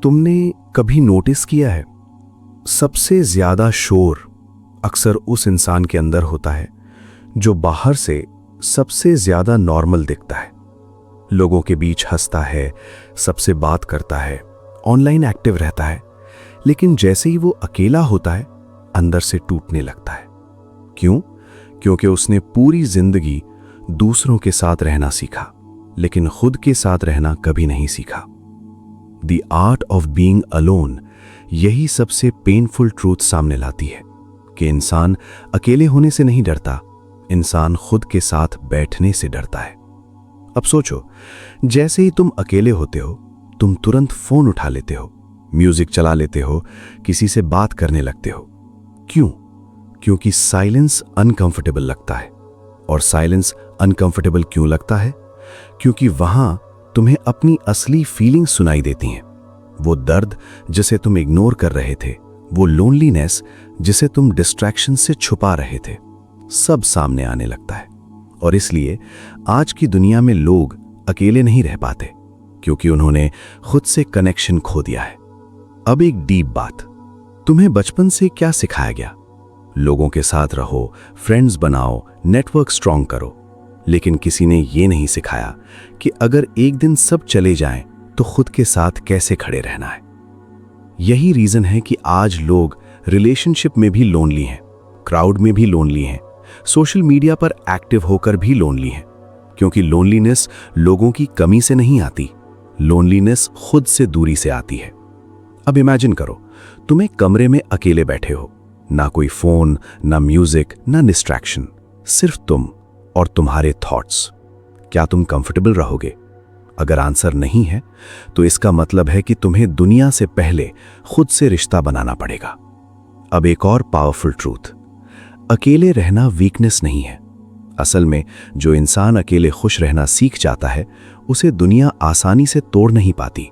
तुमने कभी नोटिस किया है, सबसे ज्यादा शोर अक्सर उस इंसान के अंदर होता है जो बाहर से सबसे ज्यादा नॉर्मल दिखता है, लोगों के बीच हंसता है, सबसे बात करता है, ऑनलाइन एक्टिव रहता है, लेकिन जैसे ही वो अकेला होता है अंदर से टूटने लगता है। क्यों? क्योंकि उसने पूरी जिंदगी दूसरों के साथ रहना सीखा, लेकिन खुद के साथ रहना कभी नहीं सीखा। The art of being alone यही सबसे पेनफुल ट्रूथ सामने लाती है कि इंसान अकेले होने से नहीं डरता, इंसान खुद के साथ बैठने से डरता है। अब सोचो, जैसे ही तुम अकेले होते हो तुम तुरंत फोन उठा लेते हो, म्यूजिक चला लेते हो, किसी से बात करने लगते हो। क्यों? क्योंकि साइलेंस अनकंफर्टेबल लगता है। और साइलेंस अनकंफर्टेबल क्यों लगता है? क्योंकि वहां तुम्हें अपनी असली फीलिंग्स सुनाई देती हैं। वो दर्द जिसे तुम इग्नोर कर रहे थे, वो लोनलीनेस जिसे तुम डिस्ट्रैक्शन से छुपा रहे थे, सब सामने आने लगता है। और इसलिए आज की दुनिया में लोग अकेले नहीं रह पाते, क्योंकि उन्होंने खुद से कनेक्शन खो दिया है। अब एक डीप बात, तुम्हें बचपन से क्या सिखाया गया? लोगों के साथ रहो, फ्रेंड्स बनाओ, नेटवर्क स्ट्रांग करो, लेकिन किसी ने ये नहीं सिखाया कि अगर एक दिन सब चले जाएं तो खुद के साथ कैसे खड़े रहना है। यही रीजन है कि आज लोग रिलेशनशिप में भी लोनली हैं, क्राउड में भी लोनली हैं, सोशल मीडिया पर एक्टिव होकर भी लोनली हैं, क्योंकि लोनलीनेस लोगों की कमी से नहीं आती, लोनलीनेस खुद से दूरी से आती है। अब इमेजिन करो, तुम एक कमरे में अकेले बैठे हो, ना कोई फोन, ना म्यूजिक, ना डिस्ट्रैक्शन, सिर्फ तुम और तुम्हारे थॉट्स। क्या तुम कंफर्टेबल रहोगे? अगर आंसर नहीं है तो इसका मतलब है कि तुम्हें दुनिया से पहले खुद से रिश्ता बनाना पड़ेगा। अब एक और पावरफुल ट्रूथ, अकेले रहना वीकनेस नहीं है। असल में जो इंसान अकेले खुश रहना सीख जाता है उसे दुनिया आसानी से तोड़ नहीं पाती,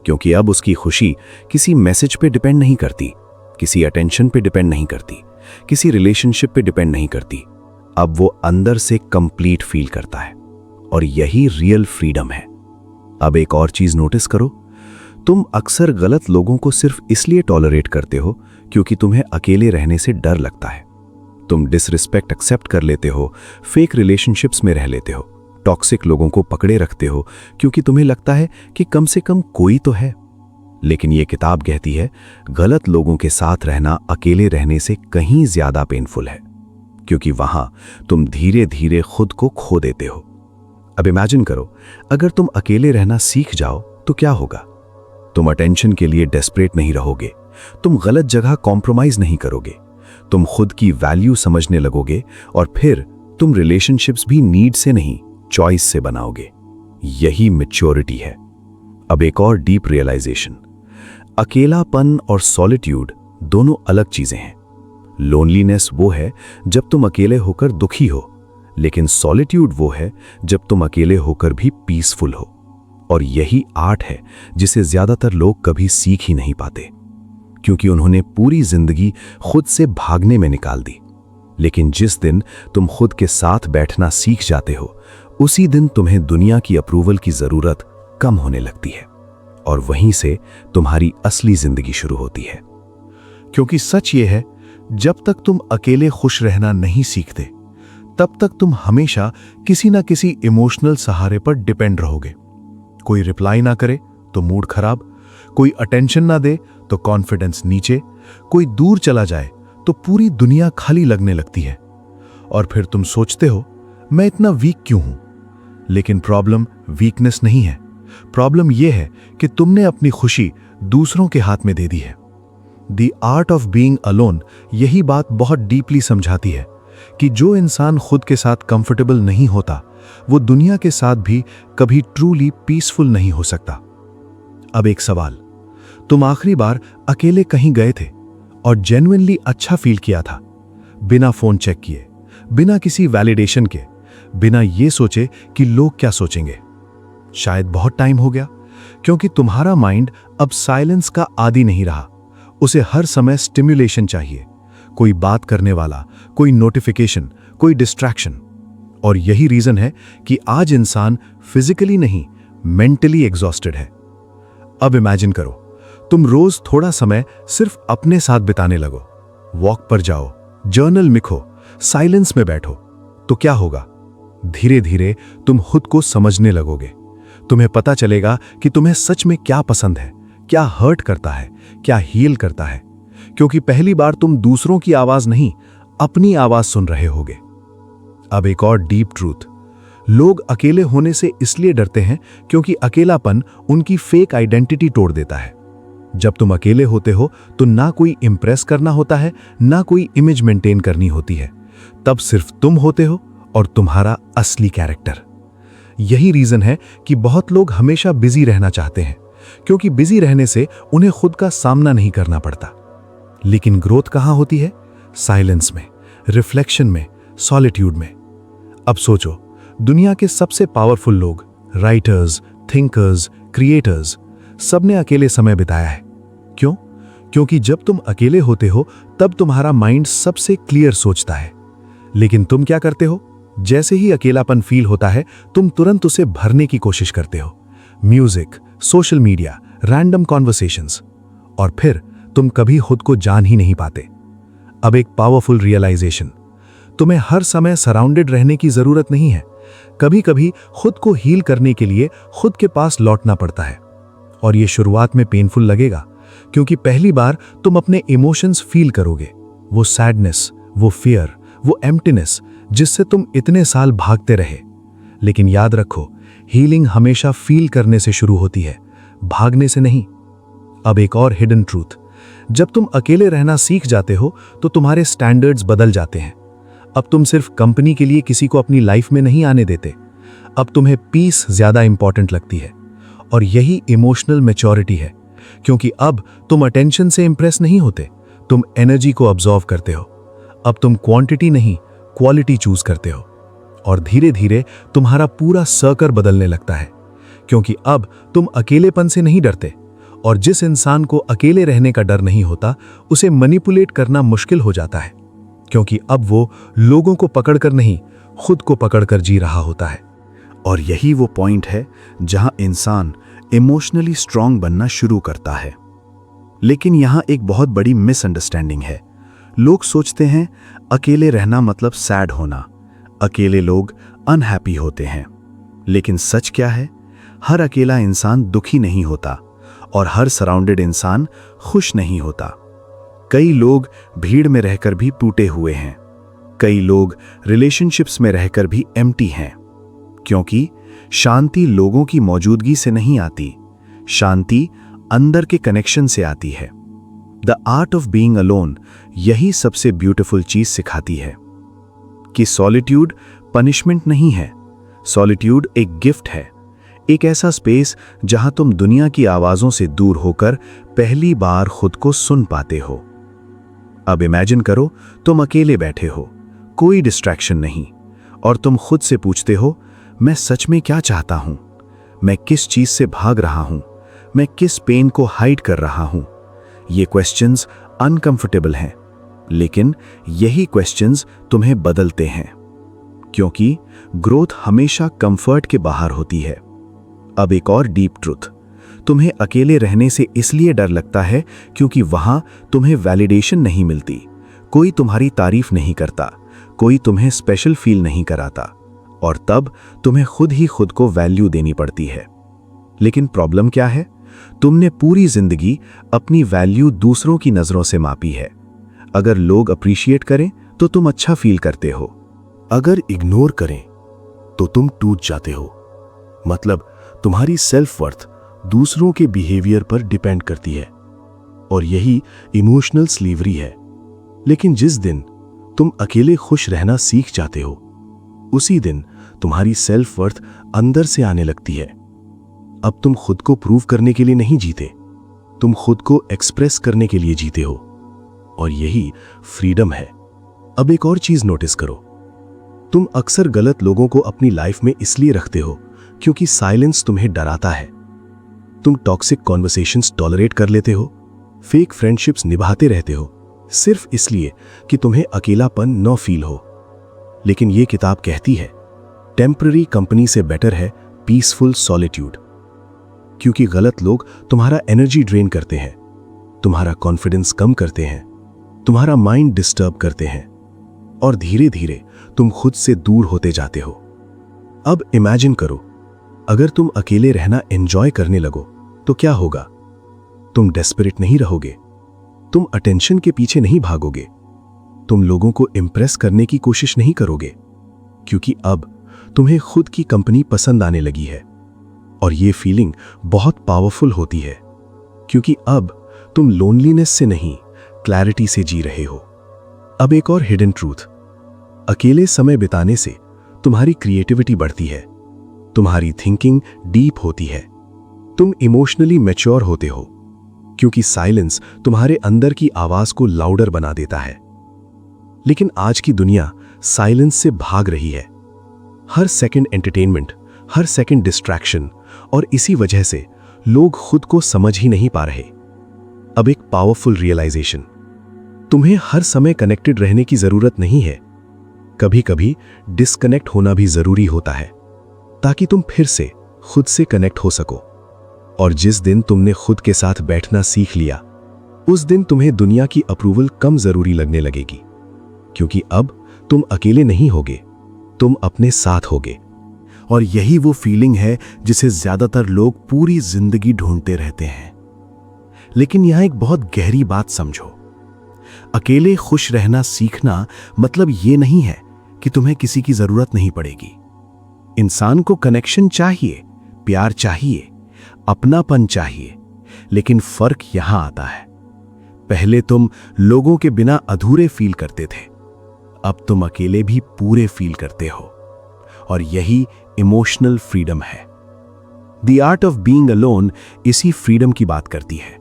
क्योंकि अब उसकी खुशी किसी मैसेज पे डिपेंड नहीं करती, किसी अटेंशन पे डिपेंड नहीं करती, किसी रिलेशनशिप पे डिपेंड नहीं करती। अब वो अंदर से कंप्लीट फील करता है, और यही रियल फ्रीडम है। अब एक और चीज नोटिस करो, तुम अक्सर गलत लोगों को सिर्फ इसलिए टॉलरेट करते हो क्योंकि तुम्हें अकेले रहने से डर लगता है। तुम डिसरिस्पेक्ट एक्सेप्ट कर लेते हो, फेक रिलेशनशिप्स में रह लेते हो, टॉक्सिक लोगों को पकड़े रखते हो क्योंकि तुम्हें लगता है कि कम से कम कोई तो है। लेकिन यह किताब कहती है गलत लोगों के साथ रहना अकेले रहने से कहीं ज्यादा पेनफुल है, क्योंकि वहां तुम धीरे धीरे खुद को खो देते हो। अब इमेजिन करो, अगर तुम अकेले रहना सीख जाओ तो क्या होगा? तुम अटेंशन के लिए डेस्परेट नहीं रहोगे, तुम गलत जगह कॉम्प्रोमाइज नहीं करोगे, तुम खुद की वैल्यू समझने लगोगे, और फिर तुम रिलेशनशिप्स भी नीड से नहीं, चॉइस से बनाओगे। यही मैच्योरिटी है। अब एक और डीप रियलाइजेशन, अकेलापन और सॉलिट्यूड दोनों अलग चीजें हैं। लोनलीनेस वो है जब तुम अकेले होकर दुखी हो, लेकिन सॉलिट्यूड वो है जब तुम अकेले होकर भी पीसफुल हो। और यही आर्ट है जिसे ज्यादातर लोग कभी सीख ही नहीं पाते, क्योंकि उन्होंने पूरी जिंदगी खुद से भागने में निकाल दी। लेकिन जिस दिन तुम खुद के साथ बैठना सीख जाते हो, उसी दिन तुम्हें दुनिया की अप्रूवल की जरूरत कम होने लगती है, और वहीं से तुम्हारी असली जिंदगी शुरू होती है। क्योंकि सच ये है, जब तक तुम अकेले खुश रहना नहीं सीखते, तब तक तुम हमेशा किसी ना किसी इमोशनल सहारे पर डिपेंड रहोगे। कोई रिप्लाई ना करे तो मूड खराब, कोई अटेंशन ना दे तो कॉन्फिडेंस नीचे, कोई दूर चला जाए तो पूरी दुनिया खाली लगने लगती है। और फिर तुम सोचते हो, मैं इतना वीक क्यों हूं? लेकिन प्रॉब्लम वीकनेस नहीं है, प्रॉब्लम यह है कि तुमने अपनी खुशी दूसरों के हाथ में दे दी है। The art of being alone यही बात बहुत डीपली समझाती है कि जो इंसान खुद के साथ कंफर्टेबल नहीं होता, वो दुनिया के साथ भी कभी ट्रूली पीसफुल नहीं हो सकता। अब एक सवाल, तुम आखिरी बार अकेले कहीं गए थे और जेन्युइनली अच्छा फील किया था, बिना फोन चेक किए, बिना किसी वैलिडेशन के, बिना ये सोचे कि लोग क्या सोचेंगे? शायद बहुत टाइम हो गया, क्योंकि तुम्हारा माइंड अब साइलेंस का आदी नहीं रहा। उसे हर समय स्टिम्युलेशन चाहिए, कोई बात करने वाला, कोई नोटिफिकेशन, कोई डिस्ट्रैक्शन। और यही रीजन है कि आज इंसान फिजिकली नहीं, मेंटली एग्जॉस्टेड है। अब इमेजिन करो, तुम रोज थोड़ा समय सिर्फ अपने साथ बिताने लगो, वॉक पर जाओ, जर्नल लिखो, साइलेंस में बैठो, तो क्या होगा? धीरे धीरे तुम खुद को समझने लगोगे। तुम्हें पता चलेगा कि तुम्हें सच में क्या पसंद है, क्या हर्ट करता है, क्या हील करता है, क्योंकि पहली बार तुम दूसरों की आवाज नहीं, अपनी आवाज सुन रहे होगे। अब एक और डीप ट्रूथ, लोग अकेले होने से इसलिए डरते हैं क्योंकि अकेलापन उनकी फेक आइडेंटिटी तोड़ देता है। जब तुम अकेले होते हो तो ना कोई इंप्रेस करना होता है, ना कोई इमेज मेंटेन करनी होती है। तब सिर्फ तुम होते हो और तुम्हारा असली कैरेक्टर। यही रीजन है कि बहुत लोग हमेशा बिजी रहना चाहते हैं, क्योंकि बिजी रहने से उन्हें खुद का सामना नहीं करना पड़ता। लेकिन ग्रोथ कहां होती है? साइलेंस में, रिफ्लेक्शन में, सॉलिट्यूड में। अब सोचो, दुनिया के सबसे पावरफुल लोग, राइटर्स, थिंकर्स, क्रिएटर्स, सबने अकेले समय बिताया है। क्यों? क्योंकि जब तुम अकेले होते हो तब तुम्हारा माइंड सबसे क्लियर सोचता है। लेकिन तुम क्या करते हो? जैसे ही अकेलापन फील होता है, तुम तुरंत उसे भरने की कोशिश करते हो। Music, social media, random conversations, और फिर तुम कभी खुद को जान ही नहीं पाते। अब एक पावरफुल रियलाइजेशन, तुम्हें हर समय सराउंडेड रहने की जरूरत नहीं है। कभी कभी खुद को हील करने के लिए खुद के पास लौटना पड़ता है। और ये शुरुआत में पेनफुल लगेगा, क्योंकि पहली बार तुम अपने इमोशंस फील करोगे, वो सैडनेस, वो फियर, वो एम्प्टीनेस जिससे तुम इतने साल भागते रहे। लेकिन याद रखो, हीलिंग हमेशा फील करने से शुरू होती है, भागने से नहीं। अब एक और हिडन ट्रूथ, जब तुम अकेले रहना सीख जाते हो तो तुम्हारे स्टैंडर्ड्स बदल जाते हैं। अब तुम सिर्फ कंपनी के लिए किसी को अपनी लाइफ में नहीं आने देते। अब तुम्हें पीस ज्यादा इंपॉर्टेंट लगती है। और यही इमोशनल मैच्योरिटी है, क्योंकि अब तुम अटेंशन से इंप्रेस नहीं होते, तुम एनर्जी को ऑब्जॉर्व करते हो। अब तुम क्वांटिटी नहीं, क्वालिटी चूज करते हो। और धीरे धीरे तुम्हारा पूरा सर्कल बदलने लगता है, क्योंकि अब तुम अकेलेपन से नहीं डरते। और जिस इंसान को अकेले रहने का डर नहीं होता, उसे मैनिपुलेट करना मुश्किल हो जाता है, क्योंकि अब वो लोगों को पकड़कर नहीं, खुद को पकड़कर जी रहा होता है। और यही वो पॉइंट है जहां इंसान इमोशनली स्ट्रांग बनना शुरू करता है। लेकिन यहां एक बहुत बड़ी मिसअंडरस्टैंडिंग है। लोग सोचते हैं अकेले रहना मतलब सैड होना, अकेले लोग अनहैप्पी होते हैं। लेकिन सच क्या है? हर अकेला इंसान दुखी नहीं होता और हर सराउंडेड इंसान खुश नहीं होता। कई लोग भीड़ में रहकर भी टूटे हुए हैं, कई लोग रिलेशनशिप्स में रहकर भी एम्प्टी हैं, क्योंकि शांति लोगों की मौजूदगी से नहीं आती, शांति अंदर के कनेक्शन से आती है। The art of being alone यही सबसे ब्यूटीफुल चीज सिखाती है कि सॉलिट्यूड पनिशमेंट नहीं है, सॉलिट्यूड एक गिफ्ट है, एक ऐसा स्पेस जहां तुम दुनिया की आवाजों से दूर होकर पहली बार खुद को सुन पाते हो। अब इमेजिन करो, तुम अकेले बैठे हो, कोई डिस्ट्रैक्शन नहीं, और तुम खुद से पूछते हो, मैं सच में क्या चाहता हूं? मैं किस चीज से भाग रहा हूं? मैं किस पेन को हाइड कर रहा हूं? ये क्वेश्चंस अनकंफर्टेबल हैं, लेकिन यही क्वेश्चंस तुम्हें बदलते हैं, क्योंकि ग्रोथ हमेशा कंफर्ट के बाहर होती है। अब एक और डीप ट्रुथ, तुम्हें अकेले रहने से इसलिए डर लगता है क्योंकि वहां तुम्हें वैलिडेशन नहीं मिलती, कोई तुम्हारी तारीफ नहीं करता, कोई तुम्हें स्पेशल फील नहीं कराता, और तब तुम्हें खुद ही खुद को वैल्यू देनी पड़ती है। लेकिन प्रॉब्लम क्या है? तुमने पूरी जिंदगी अपनी वैल्यू दूसरों की नजरों से मापी है। अगर लोग अप्रिशिएट करें तो तुम अच्छा फील करते हो, अगर इग्नोर करें तो तुम टूट जाते हो। मतलब तुम्हारी सेल्फ वर्थ दूसरों के बिहेवियर पर डिपेंड करती है, और यही इमोशनल स्लीवरी है। लेकिन जिस दिन तुम अकेले खुश रहना सीख जाते हो, उसी दिन तुम्हारी सेल्फ वर्थ अंदर से आने लगती है। अब तुम खुद को प्रूव करने के लिए नहीं जीते, तुम खुद को एक्सप्रेस करने के लिए जीते हो, और यही फ्रीडम है। अब एक और चीज नोटिस करो, तुम अक्सर गलत लोगों को अपनी लाइफ में इसलिए रखते हो क्योंकि साइलेंस तुम्हें डराता है। तुम टॉक्सिक कॉन्वर्सेशंस टॉलरेट कर लेते हो, फेक फ्रेंडशिप्स निभाते रहते हो, सिर्फ इसलिए कि तुम्हें अकेलापन न फील हो। लेकिन ये किताब कहती है, टेम्पररी कंपनी से बेटर है पीसफुल सॉलिट्यूड, क्योंकि गलत लोग तुम्हारा एनर्जी ड्रेन करते हैं, तुम्हारा कॉन्फिडेंस कम करते हैं, तुम्हारा माइंड डिस्टर्ब करते हैं और धीरे धीरे तुम खुद से दूर होते जाते हो। अब इमेजिन करो, अगर तुम अकेले रहना एंजॉय करने लगो तो क्या होगा? तुम डेस्परेट नहीं रहोगे, तुम अटेंशन के पीछे नहीं भागोगे, तुम लोगों को इंप्रेस करने की कोशिश नहीं करोगे, क्योंकि अब तुम्हें खुद की कंपनी पसंद आने लगी है। और ये फीलिंग बहुत पावरफुल होती है, क्योंकि अब तुम लोनलीनेस से नहीं, क्लैरिटी से जी रहे हो। अब एक और हिडन ट्रूथ, अकेले समय बिताने से तुम्हारी क्रिएटिविटी बढ़ती है, तुम्हारी थिंकिंग डीप होती है, तुम इमोशनली मैच्योर होते हो, क्योंकि साइलेंस तुम्हारे अंदर की आवाज को लाउडर बना देता है। लेकिन आज की दुनिया साइलेंस से भाग रही है। हर सेकंड एंटरटेनमेंट, हर सेकंड डिस्ट्रैक्शन, और इसी वजह से लोग खुद को समझ ही नहीं पा रहे। अब एक पावरफुल रियलाइजेशन, तुम्हें हर समय कनेक्टेड रहने की जरूरत नहीं है। कभी कभी डिस्कनेक्ट होना भी जरूरी होता है, ताकि तुम फिर से खुद से कनेक्ट हो सको। और जिस दिन तुमने खुद के साथ बैठना सीख लिया, उस दिन तुम्हें दुनिया की अप्रूवल कम जरूरी लगने लगेगी, क्योंकि अब तुम अकेले नहीं होगे, तुम अपने साथ होगे। और यही वो फीलिंग है जिसे ज्यादातर लोग पूरी जिंदगी ढूंढते रहते हैं। लेकिन यहां एक बहुत गहरी बात समझो, अकेले खुश रहना सीखना मतलब ये नहीं है कि तुम्हें किसी की जरूरत नहीं पड़ेगी। इंसान को कनेक्शन चाहिए, प्यार चाहिए, अपनापन चाहिए, लेकिन फर्क यहां आता है, पहले तुम लोगों के बिना अधूरे फील करते थे, अब तुम अकेले भी पूरे फील करते हो। और यही इमोशनल फ्रीडम है। The art of being alone इसी फ्रीडम की बात करती है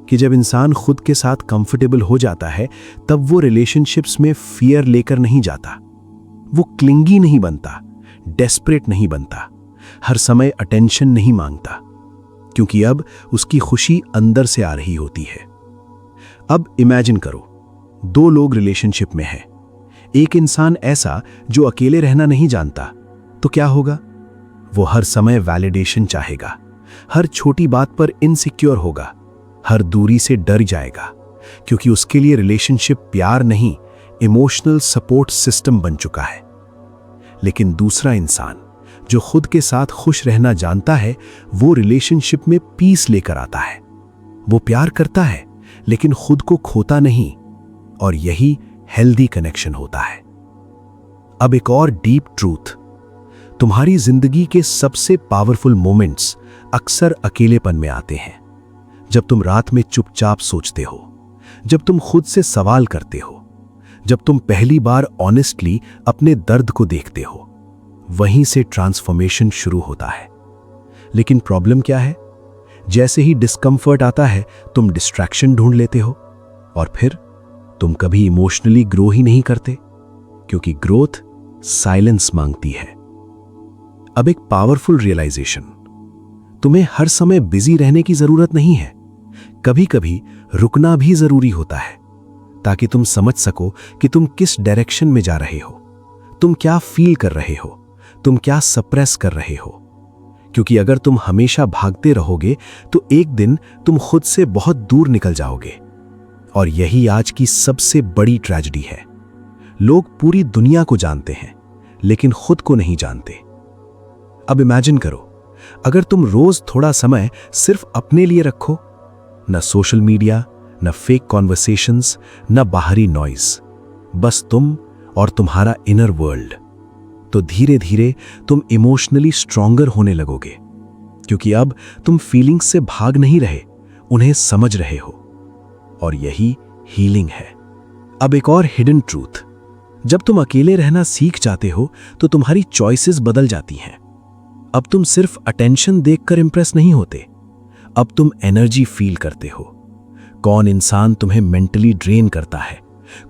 कि जब इंसान खुद के साथ कंफर्टेबल हो जाता है, तब वो रिलेशनशिप्स में फियर लेकर नहीं जाता, वो क्लिंगी नहीं बनता, डेस्परेट नहीं बनता, हर समय अटेंशन नहीं मांगता, क्योंकि अब उसकी खुशी अंदर से आ रही होती है। अब इमेजिन करो, दो लोग रिलेशनशिप में हैं, एक इंसान ऐसा जो अकेले रहना नहीं जानता, तो क्या होगा? वो हर समय वैलिडेशन चाहेगा, हर छोटी बात पर इनसिक्योर होगा, हर दूरी से डर जाएगा, क्योंकि उसके लिए रिलेशनशिप प्यार नहीं, इमोशनल सपोर्ट सिस्टम बन चुका है। लेकिन दूसरा इंसान जो खुद के साथ खुश रहना जानता है, वो रिलेशनशिप में पीस लेकर आता है। वो प्यार करता है, लेकिन खुद को खोता नहीं, और यही हेल्दी कनेक्शन होता है। अब एक और डीप ट्रूथ, तुम्हारी जिंदगी के सबसे पावरफुल मोमेंट्स अक्सर अकेलेपन में आते हैं। जब तुम रात में चुपचाप सोचते हो, जब तुम खुद से सवाल करते हो, जब तुम पहली बार ऑनेस्टली अपने दर्द को देखते हो, वहीं से ट्रांसफॉर्मेशन शुरू होता है। लेकिन प्रॉब्लम क्या है? जैसे ही डिस्कंफर्ट आता है, तुम डिस्ट्रैक्शन ढूंढ लेते हो, और फिर तुम कभी इमोशनली ग्रो ही नहीं करते, क्योंकि ग्रोथ साइलेंस मांगती है। अब एक पावरफुल रियलाइजेशन, तुम्हें हर समय बिजी रहने की जरूरत नहीं है, कभी कभी रुकना भी जरूरी होता है, ताकि तुम समझ सको कि तुम किस डायरेक्शन में जा रहे हो, तुम क्या फील कर रहे हो, तुम क्या सप्रेस कर रहे हो। क्योंकि अगर तुम हमेशा भागते रहोगे, तो एक दिन तुम खुद से बहुत दूर निकल जाओगे। और यही आज की सबसे बड़ी ट्रेजेडी है। लोग पूरी दुनिया को जानते हैं, लेकिन खुद को नहीं जानते। अब इमेजिन करो, अगर तुम रोज थोड़ा समय सिर्फ अपने लिए रखो, न सोशल मीडिया, न फेक कॉन्वर्सेशंस, न बाहरी नॉइज, बस तुम और तुम्हारा इनर वर्ल्ड, तो धीरे धीरे तुम इमोशनली स्ट्रॉन्गर होने लगोगे, क्योंकि अब तुम फीलिंग्स से भाग नहीं रहे, उन्हें समझ रहे हो। और यही हीलिंग है। अब एक और हिडन ट्रूथ, जब तुम अकेले रहना सीख जाते हो, तो तुम्हारी चॉइसेस बदल जाती हैं। अब तुम सिर्फ अटेंशन देखकर इंप्रेस नहीं होते, अब तुम एनर्जी फील करते हो। कौन इंसान तुम्हें मेंटली ड्रेन करता है,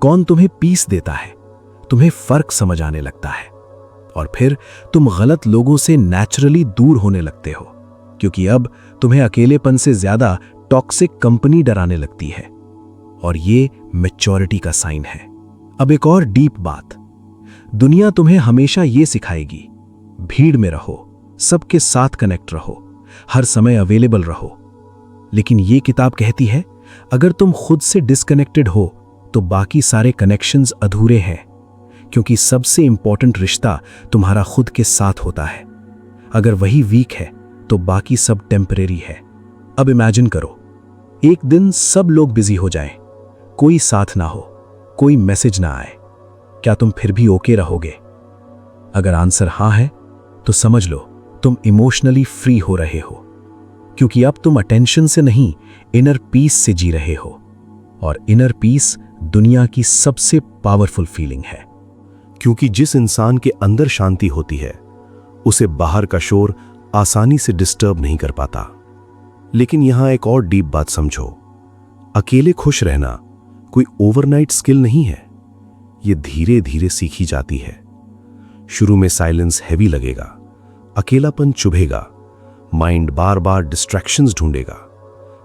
कौन तुम्हें पीस देता है, तुम्हें फर्क समझ आने लगता है। और फिर तुम गलत लोगों से नेचुरली दूर होने लगते हो, क्योंकि अब तुम्हें अकेलेपन से ज्यादा टॉक्सिक कंपनी डराने लगती है। और ये मैच्योरिटी का साइन है। अब एक और डीप बात, दुनिया तुम्हें हमेशा ये सिखाएगी, भीड़ में रहो, सबके साथ कनेक्ट रहो, हर समय अवेलेबल रहो। लेकिन ये किताब कहती है, अगर तुम खुद से डिस्कनेक्टेड हो तो बाकी सारे कनेक्शंस अधूरे हैं, क्योंकि सबसे इंपॉर्टेंट रिश्ता तुम्हारा खुद के साथ होता है। अगर वही वीक है तो बाकी सब टेम्परेरी है। अब इमेजिन करो, एक दिन सब लोग बिजी हो जाएं, कोई साथ ना हो, कोई मैसेज ना आए, क्या तुम फिर भी ओके रहोगे? अगर आंसर हाँ है तो समझ लो तुम इमोशनली फ्री हो रहे हो, क्योंकि अब तुम अटेंशन से नहीं, इनर पीस से जी रहे हो। और इनर पीस दुनिया की सबसे पावरफुल फीलिंग है। क्योंकि जिस इंसान के अंदर शांति होती है उसे बाहर का शोर आसानी से डिस्टर्ब नहीं कर पाता। लेकिन यहां एक और डीप बात समझो, अकेले खुश रहना कोई ओवरनाइट स्किल नहीं है। यह धीरे धीरे सीखी जाती है। शुरू में साइलेंस हैवी लगेगा, अकेलापन चुभेगा, माइंड बार बार डिस्ट्रैक्शंस ढूंढेगा,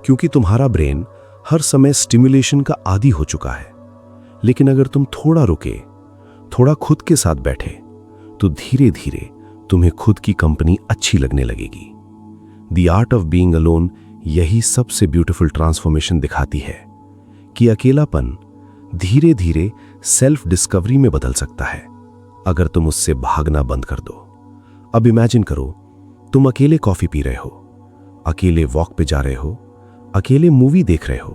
क्योंकि तुम्हारा ब्रेन हर समय स्टिमुलेशन का आदी हो चुका है। लेकिन अगर तुम थोड़ा रुके, थोड़ा खुद के साथ बैठे, तो धीरे धीरे तुम्हें खुद की कंपनी अच्छी लगने लगेगी। The art of being alone यही सबसे ब्यूटीफुल ट्रांसफॉर्मेशन दिखाती है कि अकेलापन धीरे धीरे सेल्फ डिस्कवरी में बदल सकता है अगर तुम उससे भागना बंद कर दो। अब इमेजिन करो, तुम अकेले कॉफी पी रहे हो, अकेले वॉक पे जा रहे हो, अकेले मूवी देख रहे हो,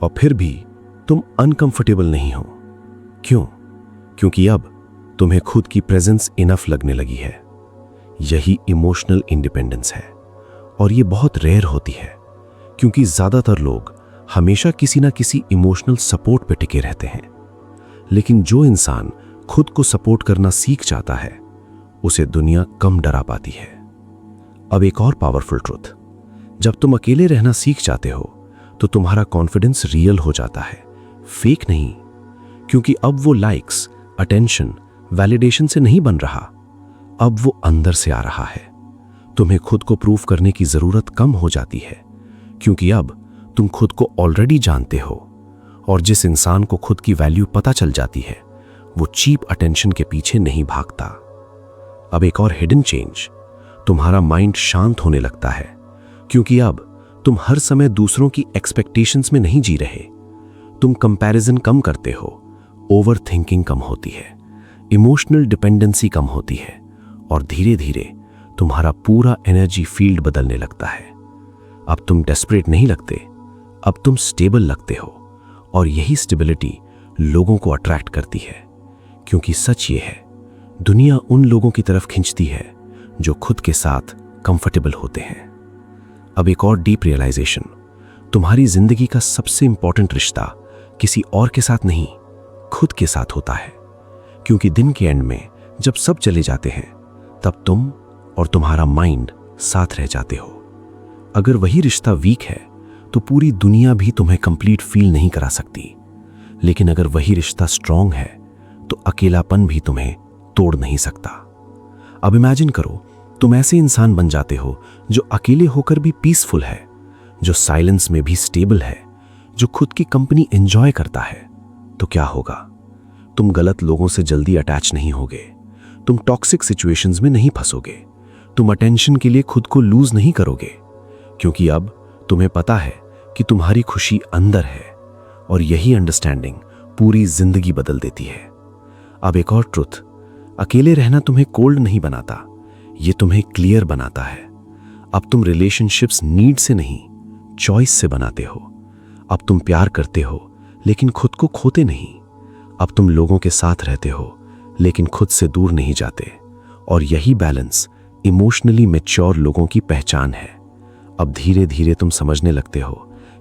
और फिर भी तुम अनकंफर्टेबल नहीं हो। क्यों? क्योंकि अब तुम्हें खुद की प्रेजेंस इनफ लगने लगी है। यही इमोशनल इंडिपेंडेंस है, और ये बहुत रेयर होती है, क्योंकि ज्यादातर लोग हमेशा किसी ना किसी इमोशनल सपोर्ट पे टिके रहते हैं। लेकिन जो इंसान खुद को सपोर्ट करना सीख जाता है, उसे दुनिया कम डरा पाती है। अब एक और पावरफुल ट्रुथ, जब तुम अकेले रहना सीख जाते हो तो तुम्हारा कॉन्फिडेंस रियल हो जाता है, फेक नहीं। क्योंकि अब वो लाइक्स, अटेंशन, वैलिडेशन से नहीं बन रहा, अब वो अंदर से आ रहा है। तुम्हें खुद को प्रूव करने की जरूरत कम हो जाती है, क्योंकि अब तुम खुद को ऑलरेडी जानते हो। और जिस इंसान को खुद की वैल्यू पता चल जाती है, वो चीप अटेंशन के पीछे नहीं भागता। अब एक और हिडन चेंज, तुम्हारा माइंड शांत होने लगता है, क्योंकि अब तुम हर समय दूसरों की एक्सपेक्टेशंस में नहीं जी रहे। तुम कंपैरिजन कम करते हो, ओवर थिंकिंग कम होती है, इमोशनल डिपेंडेंसी कम होती है, और धीरे धीरे तुम्हारा पूरा एनर्जी फील्ड बदलने लगता है। अब तुम डेस्परेट नहीं लगते, अब तुम स्टेबल लगते हो। और यही स्टेबिलिटी लोगों को अट्रैक्ट करती है, क्योंकि सच ये है, दुनिया उन लोगों की तरफ खींचती है जो खुद के साथ कंफर्टेबल होते हैं। अब एक और डीप रियलाइजेशन, तुम्हारी जिंदगी का सबसे इंपॉर्टेंट रिश्ता किसी और के साथ नहीं, खुद के साथ होता है। क्योंकि दिन के एंड में जब सब चले जाते हैं, तब तुम और तुम्हारा माइंड साथ रह जाते हो। अगर वही रिश्ता वीक है तो पूरी दुनिया भी तुम्हें कंप्लीट फील नहीं करा सकती। लेकिन अगर वही रिश्ता स्ट्रांग है तो अकेलापन भी तुम्हें तोड़ नहीं सकता। अब इमेजिन करो, तुम ऐसे इंसान बन जाते हो जो अकेले होकर भी पीसफुल है, जो साइलेंस में भी स्टेबल है, जो खुद की कंपनी एंजॉय करता है। तो क्या होगा? तुम गलत लोगों से जल्दी अटैच नहीं होगे, तुम टॉक्सिक सिचुएशंस में नहीं फंसोगे, तुम अटेंशन के लिए खुद को लूज नहीं करोगे, क्योंकि अब तुम्हें पता है कि तुम्हारी खुशी अंदर है। और यही अंडरस्टैंडिंग पूरी जिंदगी बदल देती है। अब एक और ट्रुथ, अकेले रहना तुम्हें कोल्ड नहीं बनाता, ये तुम्हें क्लियर बनाता है। अब तुम रिलेशनशिप्स नीड से नहीं, चॉइस से बनाते हो। अब तुम प्यार करते हो लेकिन खुद को खोते नहीं। अब तुम लोगों के साथ रहते हो लेकिन खुद से दूर नहीं जाते। और यही बैलेंस इमोशनली मैच्योर लोगों की पहचान है। अब धीरे धीरे तुम समझने लगते हो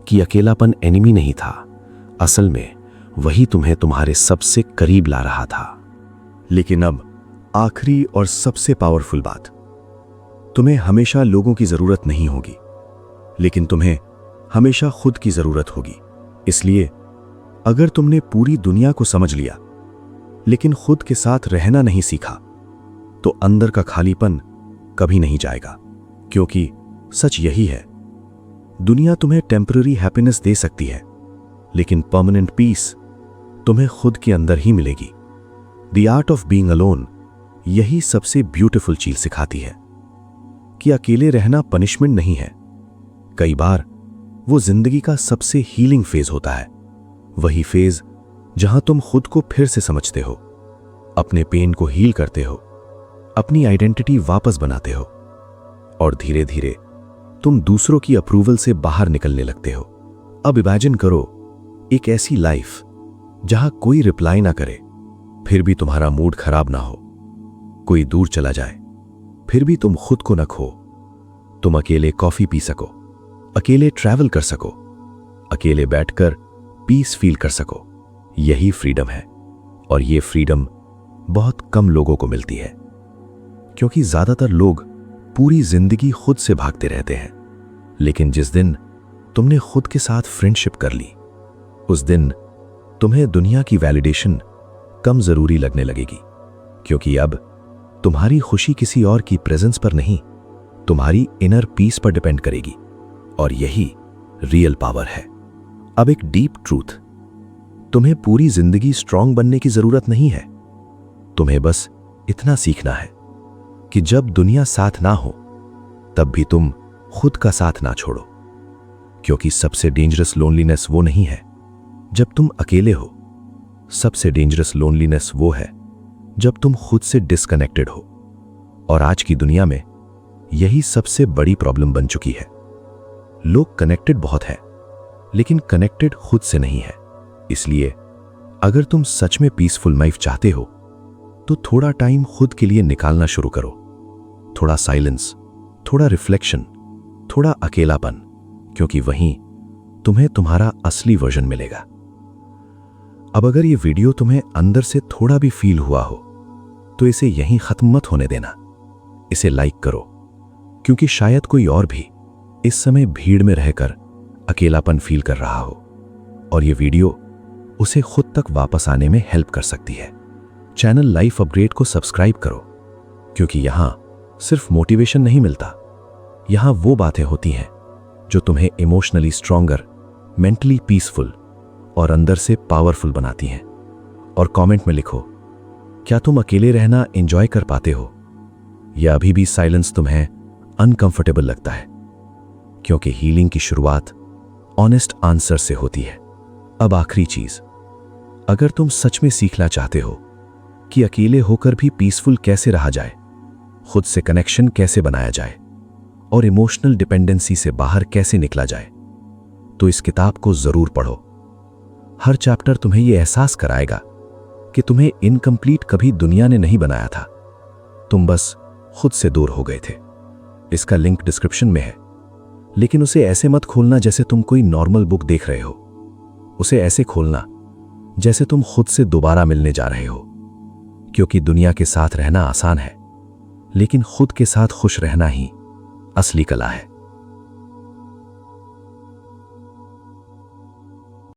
कि अकेलापन एनिमी नहीं था, असल में वही तुम्हें तुम्हारे सबसे करीब ला रहा था। लेकिन अब आखिरी और सबसे पावरफुल बात, तुम्हें हमेशा लोगों की जरूरत नहीं होगी, लेकिन तुम्हें हमेशा खुद की जरूरत होगी। इसलिए अगर तुमने पूरी दुनिया को समझ लिया लेकिन खुद के साथ रहना नहीं सीखा, तो अंदर का खालीपन कभी नहीं जाएगा। क्योंकि सच यही है, दुनिया तुम्हें टेम्पररी हैप्पीनेस दे सकती है, लेकिन परमानेंट पीस तुम्हें खुद के अंदर ही मिलेगी। The art of being alone यही सबसे ब्यूटीफुल चीज सिखाती है कि अकेले रहना पनिशमेंट नहीं है। कई बार वो जिंदगी का सबसे हीलिंग फेज होता है। वही फेज जहां तुम खुद को फिर से समझते हो, अपने पेन को हील करते हो, अपनी आइडेंटिटी वापस बनाते हो और धीरे धीरे तुम दूसरों की अप्रूवल से बाहर निकलने लगते हो। अब इमेजिन करो एक ऐसी लाइफ जहां कोई रिप्लाई ना करे, फिर भी तुम्हारा मूड खराब ना हो, कोई दूर चला जाए, फिर भी तुम खुद को न खो। तुम अकेले कॉफी पी सको, अकेले ट्रैवल कर सको, अकेले बैठकर पीस फील कर सको। यही फ्रीडम है, और ये फ्रीडम बहुत कम लोगों को मिलती है, क्योंकि ज्यादातर लोग पूरी जिंदगी खुद से भागते रहते हैं। लेकिन जिस दिन तुमने खुद के साथ फ्रेंडशिप कर ली, उस दिन तुम्हें दुनिया की वैलिडेशन कम जरूरी लगने लगेगी, क्योंकि अब तुम्हारी खुशी किसी और की प्रेजेंस पर नहीं, तुम्हारी इनर पीस पर डिपेंड करेगी। और यही रियल पावर है। अब एक डीप ट्रूथ, तुम्हें पूरी जिंदगी स्ट्रांग बनने की जरूरत नहीं है। तुम्हें बस इतना सीखना है कि जब दुनिया साथ ना हो, तब भी तुम खुद का साथ ना छोड़ो, क्योंकि सबसे डेंजरस लोनलीनेस वो नहीं है जब तुम अकेले हो। सबसे डेंजरस लोनलीनेस वो है जब तुम खुद से डिस्कनेक्टेड हो। और आज की दुनिया में यही सबसे बड़ी प्रॉब्लम बन चुकी है। लोग कनेक्टेड बहुत है, लेकिन कनेक्टेड खुद से नहीं है। इसलिए अगर तुम सच में पीसफुल लाइफ चाहते हो, तो थोड़ा टाइम खुद के लिए निकालना शुरू करो। थोड़ा साइलेंस, थोड़ा रिफ्लेक्शन, थोड़ा अकेलापन, क्योंकि वहीं तुम्हें तुम्हारा असली वर्जन मिलेगा। अब अगर ये वीडियो तुम्हें अंदर से थोड़ा भी फील हुआ हो, तो इसे यहीं खत्म मत होने देना। इसे लाइक करो, क्योंकि शायद कोई और भी इस समय भीड़ में रहकर अकेलापन फील कर रहा हो, और ये वीडियो उसे खुद तक वापस आने में हेल्प कर सकती है। चैनल लाइफ अपग्रेड को सब्सक्राइब करो, क्योंकि यहां सिर्फ मोटिवेशन नहीं मिलता, यहां वो बातें होती हैं जो तुम्हें इमोशनली स्ट्रॉन्गर, मेंटली पीसफुल और अंदर से पावरफुल बनाती हैं। और कमेंट में लिखो, क्या तुम अकेले रहना एंजॉय कर पाते हो, या अभी भी साइलेंस तुम्हें अनकंफर्टेबल लगता है? क्योंकि हीलिंग की शुरुआत ऑनेस्ट आंसर से होती है। अब आखिरी चीज, अगर तुम सच में सीखना चाहते हो कि अकेले होकर भी पीसफुल कैसे रहा जाए, खुद से कनेक्शन कैसे बनाया जाए और इमोशनल डिपेंडेंसी से बाहर कैसे निकला जाए, तो इस किताब को जरूर पढ़ो। हर चैप्टर तुम्हें यह एहसास कराएगा कि तुम्हें इनकम्प्लीट कभी दुनिया ने नहीं बनाया था, तुम बस खुद से दूर हो गए थे। इसका लिंक डिस्क्रिप्शन में है, लेकिन उसे ऐसे मत खोलना जैसे तुम कोई नॉर्मल बुक देख रहे हो। उसे ऐसे खोलना जैसे तुम खुद से दोबारा मिलने जा रहे हो, क्योंकि दुनिया के साथ रहना आसान है, लेकिन खुद के साथ खुश रहना ही असली कला है।